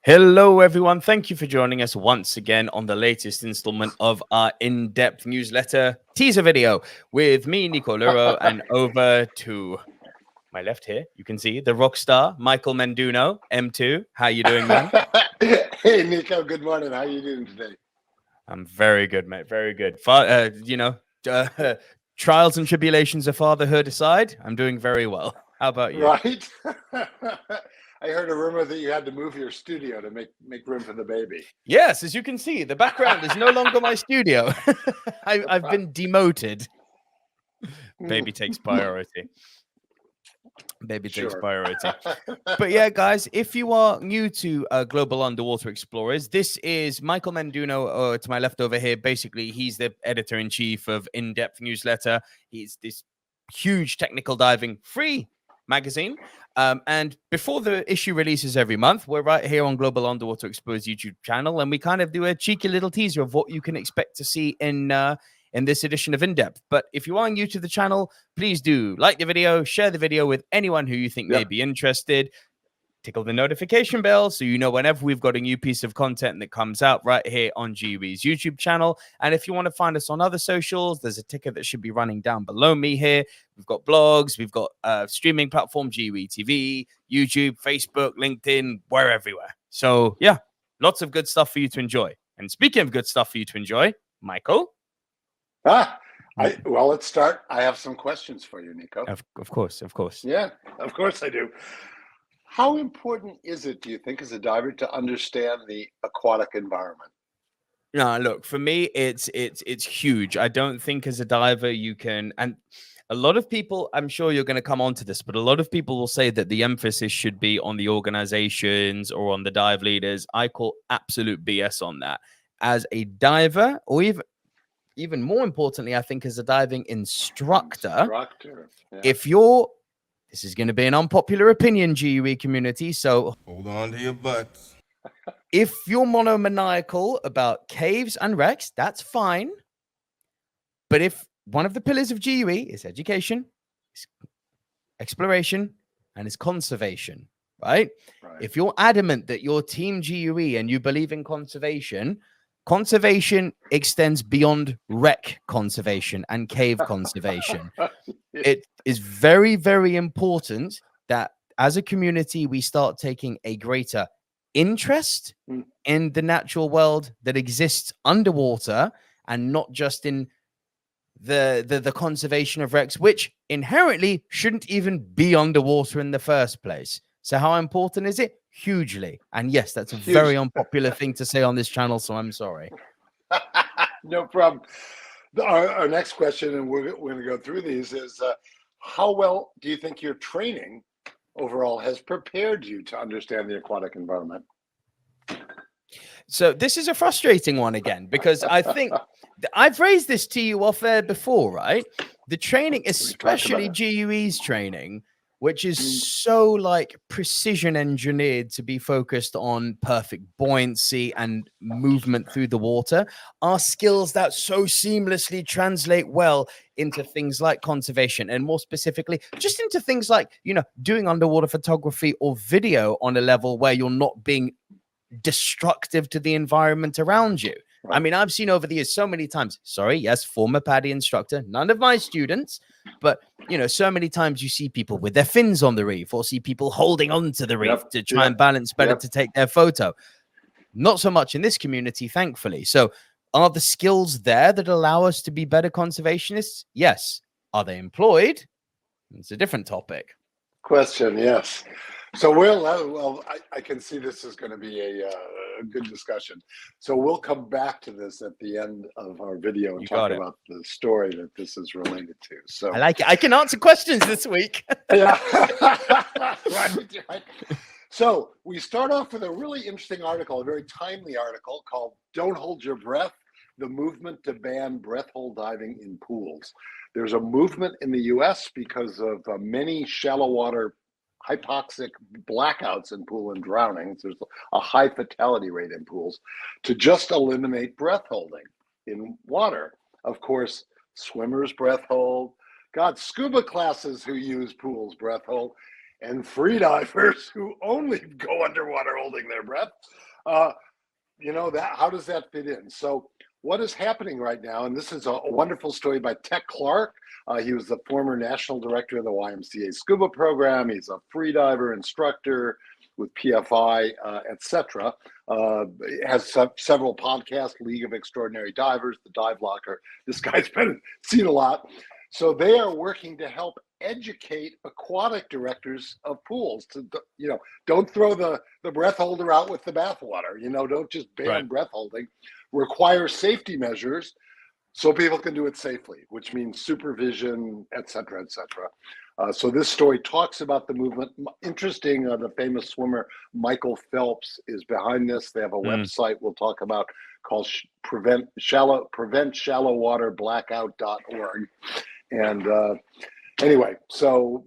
Hello, everyone. Thank you for joining us once again on the latest installment of our in-depth newsletter teaser video with me, Nico Luro, and over to my left here, you can see the rock star, Michael Menduno, M2. How you doing, man? Hey, Nico. Good morning. How are you doing today? I'm very good, mate. Very good. Trials and tribulations of fatherhood aside, I'm doing very well. How about you? Right? I heard a rumor that you had to move your studio to make room for the baby. Yes, as you can see, the background is no longer my studio. I've been demoted. Baby takes priority. Baby takes Sure. priority. But yeah, guys, if you are new to Global Underwater Explorers, this is Michael Menduno to my left over here. Basically, he's the editor-in-chief of InDepth newsletter. He's this huge technical diving free magazine. And before the issue releases every month, we're right here on Global Underwater Explorers YouTube channel, and we kind of do a cheeky little teaser of what you can expect to see in this edition of InDepth. But if you are new to the channel, please do like the video, share the video with anyone who you think may be interested. Tickle the notification bell so you know whenever we've got a new piece of content that comes out right here on GUE's YouTube channel. And if you want to find us on other socials, there's a ticker that should be running down below me here. We've got blogs, we've got streaming platform, GUE TV, YouTube, Facebook, LinkedIn, we're everywhere. So yeah, lots of good stuff for you to enjoy. And speaking of good stuff for you to enjoy, Michael. Well, let's start. I have some questions for you, Nico. Of course. Yeah, of course I do. How important is it, do you think, as a diver to understand the aquatic environment? No, look, for me, it's huge. I don't think as a diver you can, and a lot of people, I'm sure you're going to come on to this, but a lot of people will say that the emphasis should be on the organizations or on the dive leaders. I call absolute BS on that. As a diver, or even more importantly, I think as a diving instructor, if you're, this is going to be an unpopular opinion, GUE community, so hold on to your butts. If you're monomaniacal about caves and wrecks, that's fine. But if one of the pillars of GUE is education, is exploration, and is conservation, right? If you're adamant that you're team GUE and you believe in conservation, conservation extends beyond wreck conservation and cave conservation. It is very, very important that as a community, we start taking a greater interest in the natural world that exists underwater and not just in the conservation of wrecks, which inherently shouldn't even be underwater in the first place. So how important is it? Hugely. And yes, that's a very unpopular thing to say on this channel, so I'm sorry. No problem. Our next question, and we're going to go through these, is how well do you think your training overall has prepared you to understand the aquatic environment? So this is a frustrating one again, because I think I've raised this to you off air before, right? The training, especially GUE's training, which is so like precision engineered to be focused on perfect buoyancy and movement through the water, are skills that so seamlessly translate well into things like conservation, and more specifically, just into things like, you know, doing underwater photography or video on a level where you're not being destructive to the environment around you. I mean, I've seen over the years so many times, sorry, yes, former PADI instructor, none of my students, but, you know, so many times you see people with their fins on the reef or see people holding on to the reef to try and balance better to take their photo. Not so much in this community, thankfully. So are the skills there that allow us to be better conservationists? Yes. Are they employed? It's a different topic. Question, yes. So I can see this is going to be a good discussion. So we'll come back to this at the end of our video and talk about the story that this is related to. So I like it. I can answer questions this week. Yeah. right. So we start off with a really interesting article, a very timely article called "Don't Hold Your Breath: The Movement to Ban Breath Hold Diving in Pools." There's a movement in the U.S. because of many shallow water hypoxic blackouts in pool and drownings. There's a high fatality rate in pools to just eliminate breath holding in water. Of course, swimmers breath hold. God, scuba classes who use pools breath hold. and free divers who only go underwater holding their breath. How does that fit in? So what is happening right now, and this is a wonderful story by Tech Clark. He was the former national director of the YMCA scuba program. He's a free diver instructor with PFI, etc. Has several podcasts, League of Extraordinary Divers, The Dive Locker. This guy's been seen a lot. So they are working to help educate aquatic directors of pools to, don't throw the breath holder out with the bathwater. Don't just ban breath holding. Require safety measures so people can do it safely, which means supervision, et cetera, et cetera. So this story talks about the movement. Interesting, the famous swimmer Michael Phelps is behind this. They have a website we'll talk about called preventshallowwaterblackout.org. And anyway, so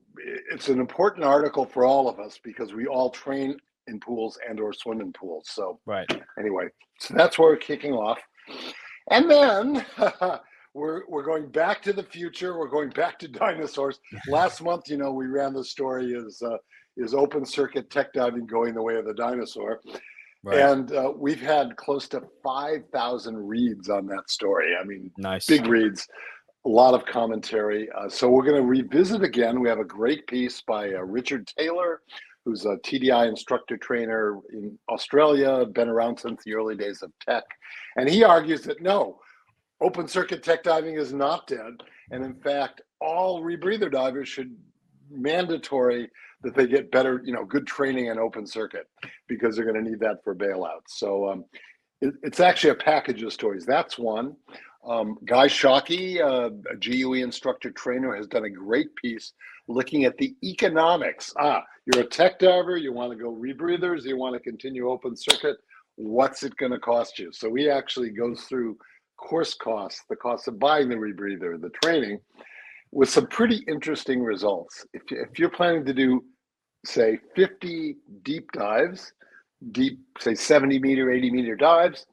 it's an important article for all of us because we all train in pools and or swim in pools. So anyway, so that's where we're kicking off. And then we're going back to the future. We're going back to dinosaurs. Last month, we ran the story is open circuit tech diving going the way of the dinosaur. And we've had close to 5,000 reads on that story. I mean, big reads, a lot of commentary. So we're going to revisit again. We have a great piece by Richard Taylor, who's a TDI instructor trainer in Australia, been around since the early days of tech. And he argues that no, open circuit tech diving is not dead. And in fact, all rebreather divers should mandatory that they get better, good training in open circuit because they're going to need that for bailouts. So it's actually a package of stories. That's one. Guy Shockey, a GUE instructor trainer, has done a great piece looking at the economics. You're a tech diver, you want to go rebreathers, you want to continue open circuit, what's it going to cost you? So he actually goes through course costs, the cost of buying the rebreather, the training, with some pretty interesting results. If you're planning to do, say, 50 deep dives, say 70 meter, 80 meter dives,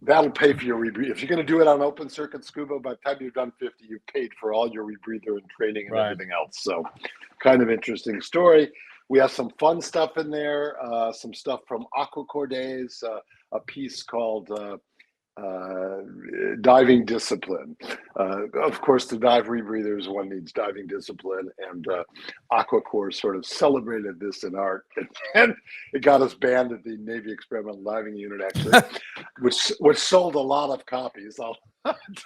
that'll pay for your rebreather. If you're going to do it on open circuit scuba, by the time you've done 50, you've paid for all your rebreather and training and everything else. So kind of interesting story. We have some fun stuff in there, some stuff from Aquacore days, a piece called diving discipline. Of course, to dive rebreathers, one needs diving discipline, and Aquacore sort of celebrated this in art, and it got us banned at the Navy Experimental Diving Unit, actually, which sold a lot of copies. I'll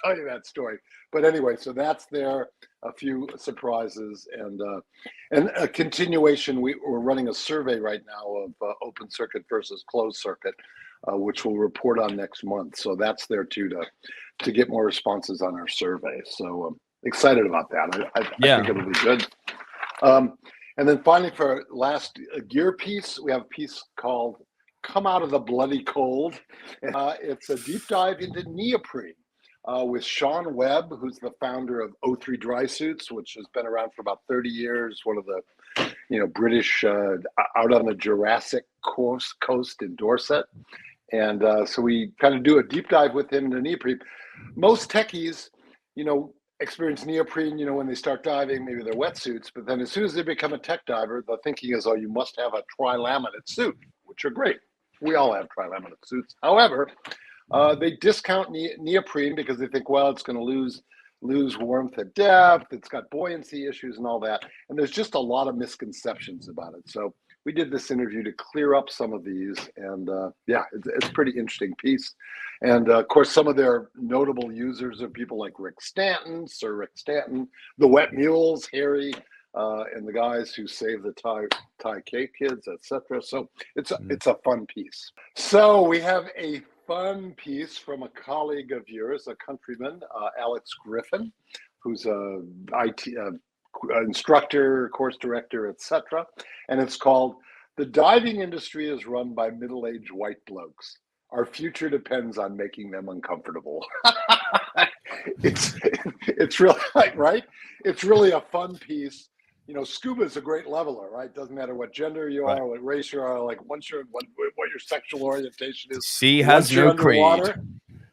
tell you that story. But anyway, so that's there. A few surprises and a continuation. We're running a survey right now of open circuit versus closed circuit, which we'll report on next month. So that's there too to get more responses on our survey. So excited about that. I think it'll be good. And then finally, for last gear piece, we have a piece called "Come Out of the Bloody Cold." It's a deep dive into neoprene. With Sean Webb, who's the founder of O3 Dry Suits, which has been around for about 30 years, one of the British out on the Jurassic coast in Dorset. And so we kind of do a deep dive with him into neoprene. Most techies, experience neoprene, when they start diving, maybe they're wetsuits, but then as soon as they become a tech diver, the thinking is, you must have a trilaminate suit, which are great. We all have trilaminate suits. However, they discount neoprene because they think, well, it's going to lose warmth at depth. It's got buoyancy issues and all that. And there's just a lot of misconceptions about it. So we did this interview to clear up some of these. And it's a pretty interesting piece. And of course, some of their notable users are people like Sir Rick Stanton, the Wet Mules, Harry, and the guys who saved the Thai cave kids, etc. So it's a fun piece. So we have a fun piece from a colleague of yours, a countryman, Alex Griffin, who's a IT instructor, course director, etc. And it's called "The Diving Industry is Run by Middle-Aged White Blokes. Our future depends on making them uncomfortable." It's really right. It's really a fun piece. Scuba is a great leveler, right? Doesn't matter what gender you are, what race you are, like what your sexual orientation is. Sea has no creed.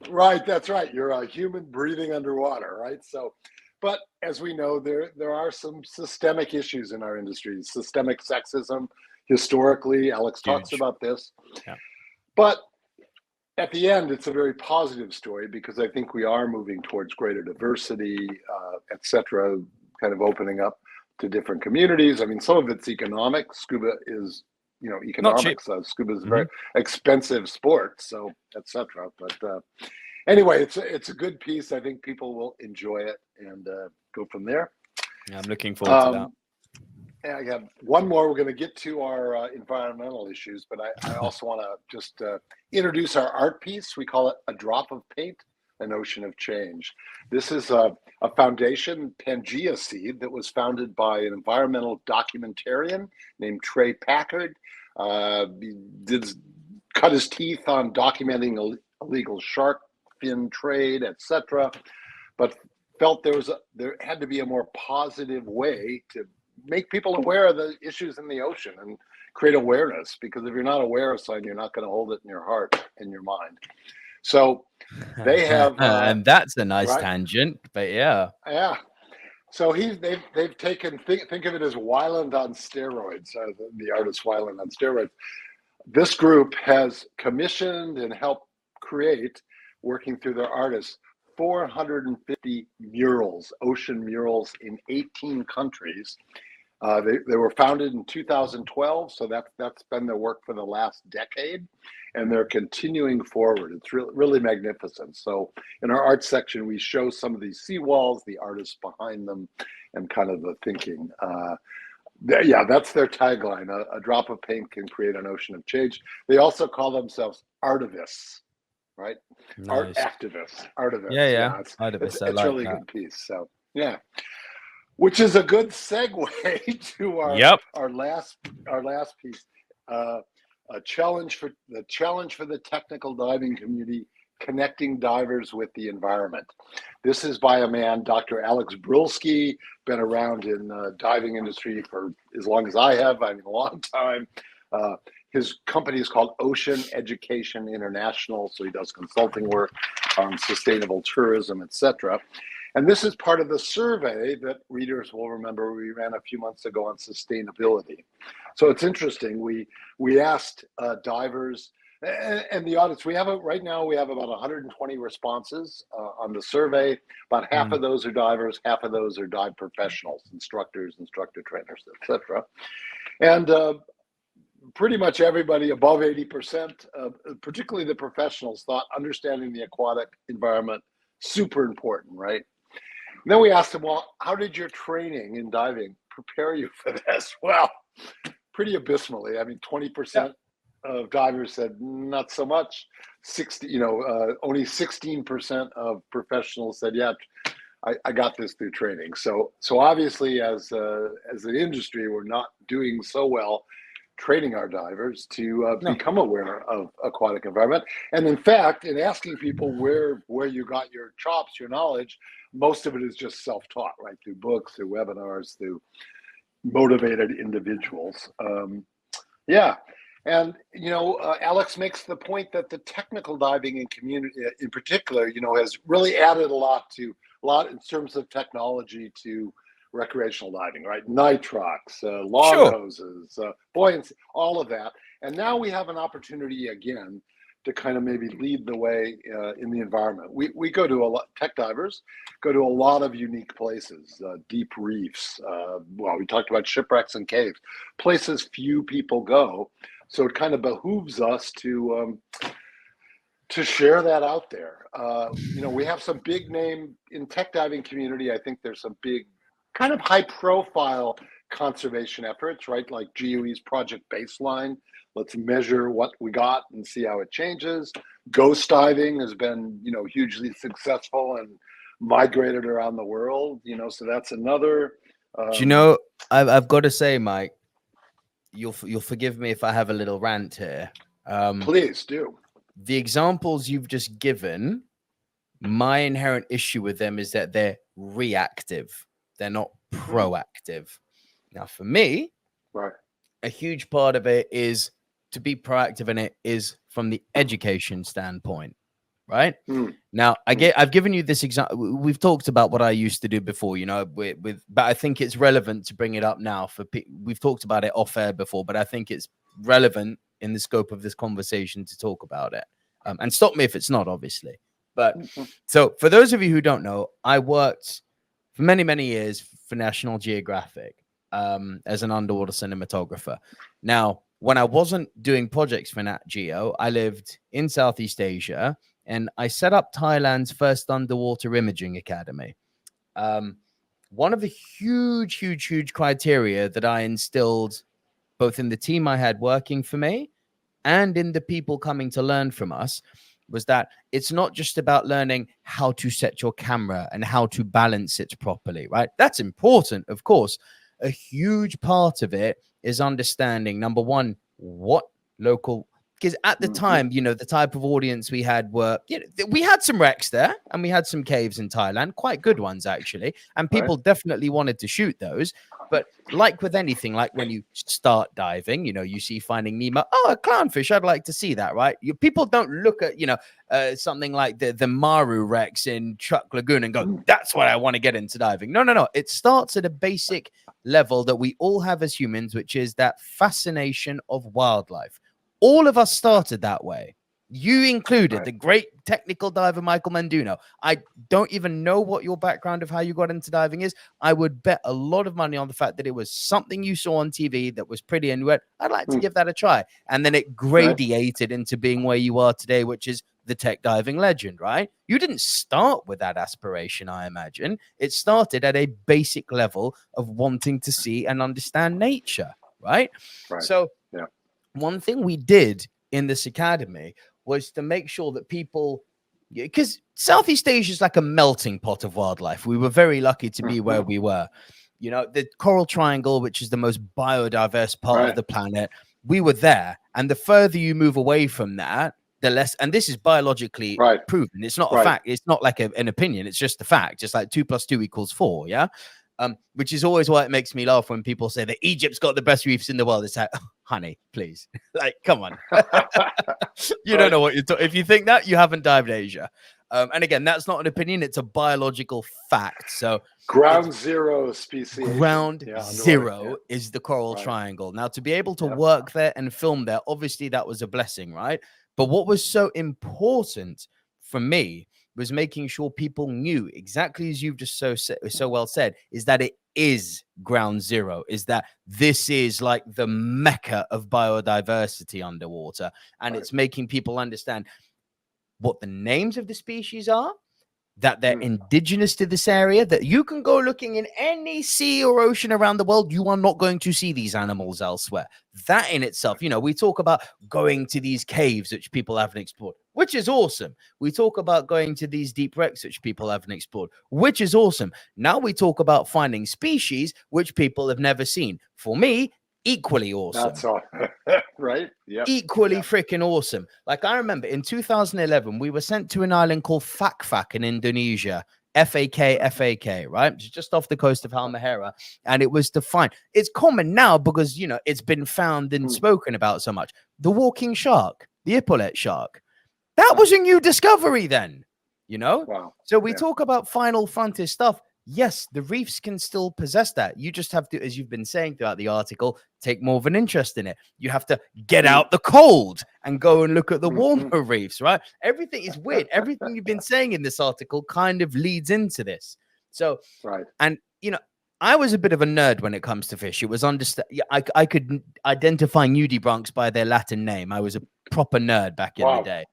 Right, that's right. You're a human breathing underwater, right? So But as we know, there are some systemic issues in our industry, systemic sexism. Historically, Alex talks Huge. about this. Yeah. But at the end, it's a very positive story because I think we are moving towards greater diversity, et cetera, kind of opening up to different communities. I mean, some of it's economic. Scuba is, Not cheap. economics. Scuba is a very expensive sport, so et cetera. But anyway, it's a good piece. I think people will enjoy it and go from there. Yeah, I'm looking forward to that. And I got one more. We're going to get to our environmental issues, but I also want to just introduce our art piece. We call it A Drop of Paint, An Ocean of Change. This is a foundation, Pangea Seed, that was founded by an environmental documentarian named Trey Packard. He cut his teeth on documenting illegal shark fin trade, etc., but felt there had to be a more positive way to make people aware of the issues in the ocean and create awareness, because if you're not aware of something, you're not going to hold it in your heart and your mind. So they have and that's a nice tangent, but yeah. So they've taken, think of it as Weiland on steroids, the artist Weiland on steroids. This group has commissioned and helped create, working through their artists, 450 murals, ocean murals in 18 countries. They were founded in 2012, so that's been their work for the last decade, and they're continuing forward. It's really magnificent. So in our art section, we show some of these seawalls, the artists behind them, and kind of the thinking. That's their tagline. A drop of paint can create an ocean of change. They also call themselves artivists, right? Nice. Art activists, artivists. Yeah. It's like really good piece. So yeah. Which is a good segue to our last piece, a challenge for the technical diving community, connecting divers with the environment. This is by a man, Dr. Alex Brulski, been around in the diving industry for as long as I have. I mean, a long time. His company is called Ocean Education International, so he does consulting work on sustainable tourism, etc. And this is part of the survey that readers will remember we ran a few months ago on sustainability. So it's interesting. We asked divers and the audience. Right now we have about 120 responses on the survey. About half of those are divers, half of those are dive professionals, instructors, instructor trainers, etc. And pretty much everybody above 80%, particularly the professionals, thought understanding the aquatic environment super important, right? And then we asked them, well, how did your training in diving prepare you for this? Well, pretty abysmally. I mean, 20% of divers said not so much. Only 16% of professionals said, yeah, I got this through training. So obviously, as an industry, we're not doing so well training our divers to become aware of aquatic environment. And in fact, in asking people where you got your chops, your knowledge, most of it is just self-taught, right? Through books, through webinars, through motivated individuals. And Alex makes the point that the technical diving in community, in particular, has really added a lot in terms of technology to recreational diving, right? Nitrox, long hoses, buoyancy, all of that. And now we have an opportunity again to kind of maybe lead the way in the environment. We go to tech divers go to a lot of unique places, deep reefs. We talked about shipwrecks and caves, places few people go. So it kind of behooves us to share that out there. We have some big name in tech diving community. I think there's some big kind of high profile conservation efforts, right? Like GUE's Project Baseline. Let's measure what we got and see how it changes. Ghost diving has been, hugely successful and migrated around the world, so that's another. I've got to say, Mike, you'll forgive me if I have a little rant here. Please do. The examples you've just given, my inherent issue with them is that they're reactive. They're not proactive. Now, for me, a huge part of it is to be proactive in it is from the education standpoint, right? Now, I've given you this example. We've talked about what I used to do before, you know, but I think it's relevant to bring it up now. We've talked about it off air before, but I think it's relevant in the scope of this conversation to talk about it. And stop me if it's not, obviously. But so for those of you who don't know, I worked for many, many years for National Geographic as an underwater cinematographer. Now, when I wasn't doing projects for Nat Geo, I lived in Southeast Asia, and I set up Thailand's first underwater imaging academy. One of the huge criteria that I instilled both in the team I had working for me and in the people coming to learn from us was that it's not just about learning how to set your camera and how to balance it properly, right? That's important, of course. A huge part of it is understanding, number one, what local, because at the time, you know, the type of audience we had were, you know, we had some wrecks there and we had some caves in Thailand, quite good ones actually. And people definitely wanted to shoot those. But like with anything, like when you start diving, you know, you see Finding Nemo, oh, a clownfish, I'd like to see that, right? People don't look at, you know, something like the Maru wrecks in Chuck Lagoon and go, that's what I want to get into diving. No. It starts at a basic level that we all have as humans, which is that fascination of wildlife. All of us started that way. You included, the great technical diver Michael Menduno. I don't even know what your background of how you got into diving is. I would bet a lot of money on the fact that it was something you saw on TV that was pretty and you went, I'd like to give that a try. And then it gradiated into being where you are today, which is the tech diving legend, right? You didn't start with that aspiration, I imagine. It started at a basic level of wanting to see and understand nature, right? So one thing we did in this academy was to make sure that people, because Southeast Asia is like a melting pot of wildlife. We were very lucky to be where we were. You know, the Coral Triangle, which is the most biodiverse part of the planet, we were there. And the further you move away from that, the less, and this is biologically proven. It's not a fact. It's not like an opinion. It's just a fact. Just like 2 + 2 = 4. Yeah. Which is always why it makes me laugh when people say that Egypt's got the best reefs in the world. It's like, oh, honey, please. Like, come on. You don't know what you're talking. If you think that, you haven't dived Asia. And again, that's not an opinion. It's a biological fact. So ground zero species. Ground zero is the Coral Triangle. Now, to be able to work there and film there, obviously that was a blessing, right? But what was so important for me was making sure people knew exactly as you've just so well said, is that it is ground zero, is that this is like the mecca of biodiversity underwater. And it's making people understand what the names of the species are, that they're indigenous to this area, that you can go looking in any sea or ocean around the world. You are not going to see these animals elsewhere. That in itself, you know, we talk about going to these caves, which people haven't explored, which is awesome. We talk about going to these deep wrecks, which people haven't explored, which is awesome. Now we talk about finding species, which people have never seen. For me, equally awesome. That's all right. Yeah. Equally freaking awesome. Like I remember in 2011, we were sent to an island called Fak in Indonesia. FAK, right? Just off the coast of Halmahera. And it was to find, it's common now because, you know, it's been found and spoken about so much. The walking shark, the epaulette shark. That was a new discovery then, you know? Wow. So we talk about final frontier stuff. Yes, the reefs can still possess that. You just have to, as you've been saying throughout the article, take more of an interest in it. You have to get out the cold and go and look at the warmer reefs, right? Everything is weird. Everything you've been saying in this article kind of leads into this. So, and, you know, I was a bit of a nerd when it comes to fish. It was I could identify nudibranchs by their Latin name. I was a proper nerd back in the day.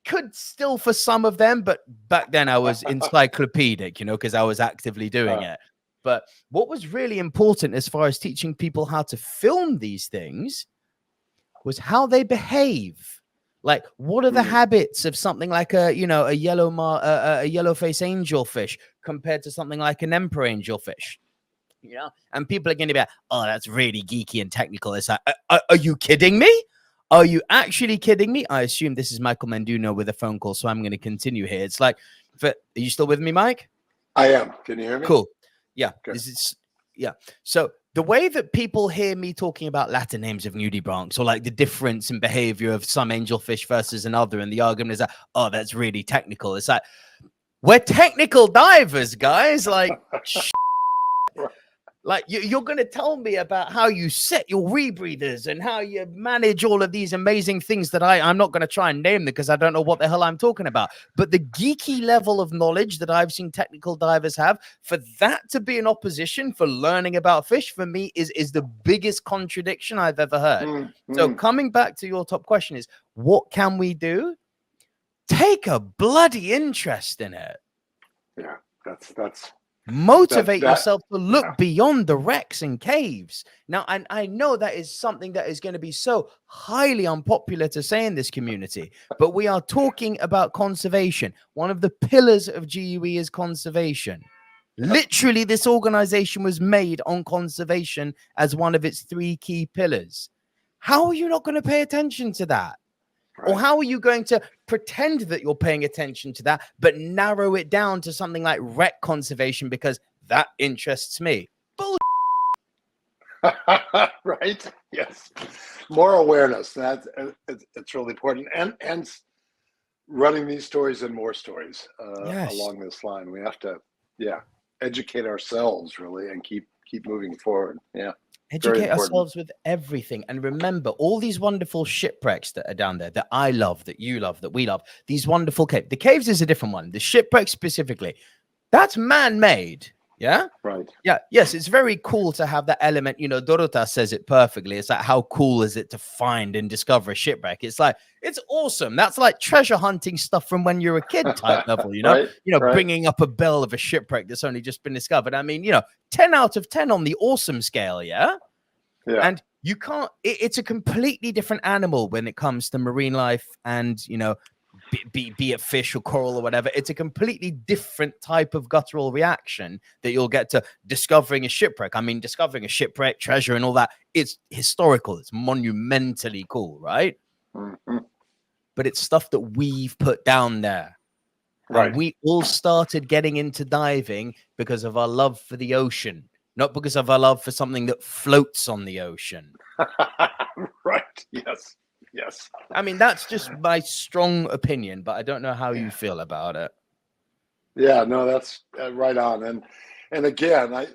Could still for some of them, but back then I was encyclopedic, you know, because I was actively doing it. But what was really important as far as teaching people how to film these things was how they behave. Like, what are the habits of something like a, you know, a yellowface angelfish compared to something like an emperor angelfish? You know, and people are going to be like, oh, that's really geeky and technical. It's like, are you kidding me? Are you actually kidding me? I assume this is Michael Menduno with a phone call, so I'm going to continue here. It's like, are you still with me, Mike? I am. Can you hear me? Cool. Yeah. Good. So the way that people hear me talking about Latin names of nudibranchs, or like the difference in behavior of some angelfish versus another, and the argument is that, oh, that's really technical. It's like, we're technical divers, guys. Like, like you're going to tell me about how you set your rebreathers and how you manage all of these amazing things that I'm not going to try and name them because I don't know what the hell I'm talking about. But the geeky level of knowledge that I've seen technical divers have, for that to be in opposition for learning about fish, for me is the biggest contradiction I've ever heard. So coming back to your top question is, what can we do? Take a bloody interest in it. Yeah, that's motivate yourself to look beyond the wrecks and caves. Now, and I know that is something that is going to be so highly unpopular to say in this community, but we are talking about conservation. One of the pillars of GUE is conservation. Literally, this organization was made on conservation as one of its 3 key pillars. How are you not going to pay attention to that? Or how are you going to pretend that you're paying attention to that, but narrow it down to something like wreck conservation because that interests me? Right? Yes. More awareness. That's it's really important. And running these stories and more stories along this line. We have to, educate ourselves really and keep moving forward. Yeah. Educate ourselves with everything. And remember, all these wonderful shipwrecks that are down there that I love, that you love, that we love, these wonderful caves. The caves is a different one. The shipwrecks specifically, that's man-made. Yeah. Right. Yeah. Yes. It's very cool to have that element. You know, Dorota says it perfectly. It's like, how cool is it to find and discover a shipwreck? It's like, it's awesome. That's like treasure hunting stuff from when you're a kid type level, you know, bringing up a bell of a shipwreck that's only just been discovered. I mean, 10 out of 10 on the awesome scale. Yeah. Yeah. And you can't, it's a completely different animal when it comes to marine life and, be it fish or coral or whatever. It's a completely different type of guttural reaction that you'll get to discovering a shipwreck. I mean, discovering a shipwreck, treasure and all that, it's historical. It's monumentally cool, right? Mm-hmm. But it's stuff that we've put down there. Right. And we all started getting into diving because of our love for the ocean, not because of our love for something that floats on the ocean. Right. Yes. Yes. I mean, that's just my strong opinion, but I don't know how you feel about it. Yeah, no, that's right on. And again, I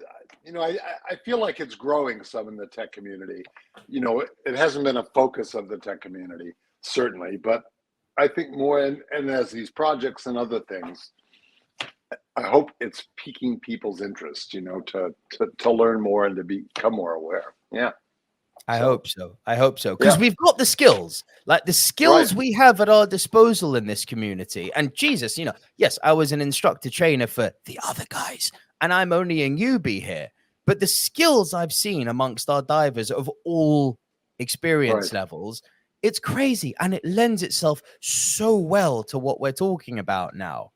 feel like it's growing some in the tech community. It hasn't been a focus of the tech community, certainly, but I think more, and as these projects and other things, I hope it's piquing people's interest, to learn more and to become more aware. Yeah. I hope so. Because we've got the skills, like the skills we have at our disposal in this community. And Jesus, yes, I was an instructor trainer for the other guys, and I'm only a newbie here. But the skills I've seen amongst our divers of all experience levels, it's crazy. And it lends itself so well to what we're talking about now.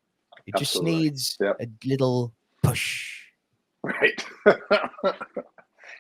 It just needs a little push. Right.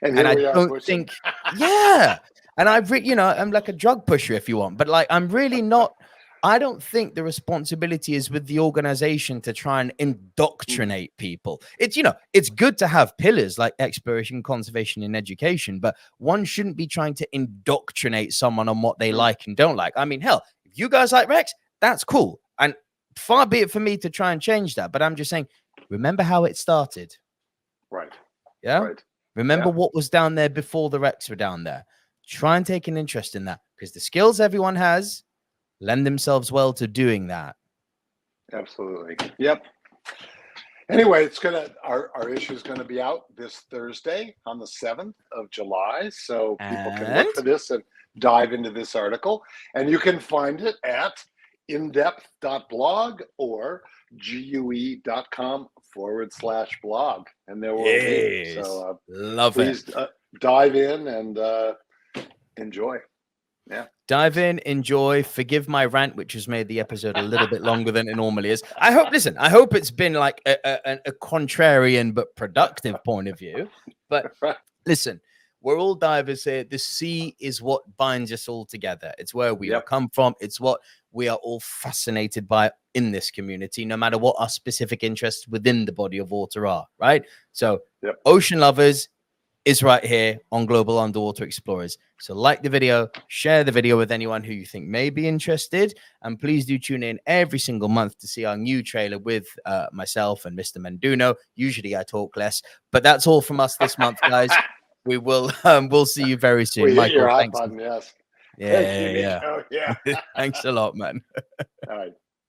And I don't think, and I've, I'm like a drug pusher if you want, but like, I'm really not, I don't think the responsibility is with the organization to try and indoctrinate people. It's, it's good to have pillars like exploration, conservation, and education, but one shouldn't be trying to indoctrinate someone on what they like and don't like. I mean, hell, if you guys like Rex, that's cool. And far be it for me to try and change that. But I'm just saying, remember how it started. Right. Yeah. Right. Remember what was down there before the wrecks were down there. Try and take an interest in that, because the skills everyone has lend themselves well to doing that. Absolutely. Yep. Anyway, our issue is going to be out this Thursday on the 7th of July. So people can look for this and dive into this article. And you can find it at indepth.blog or gue.com/blog. And there will be. So please dive in and enjoy. Yeah. Dive in, enjoy, forgive my rant, which has made the episode a little bit longer than it normally is. I hope it's been like a contrarian but productive point of view. But listen, we're all divers here. The sea is what binds us all together. It's where we all come from. It's what we are all fascinated by in this community, no matter what our specific interests within the body of water are, right? So ocean lovers, is right here on Global Underwater Explorers. So like the video, share the video with anyone who you think may be interested, and please do tune in every single month to see our new trailer with myself and Mr. Menduno. Usually I talk less, but that's all from us this month, guys. We will we'll see you very soon. We hit Michael, your hot thanks. button, yes. Yeah, Thank you, Nico. Yeah. Thanks a lot, man. All right.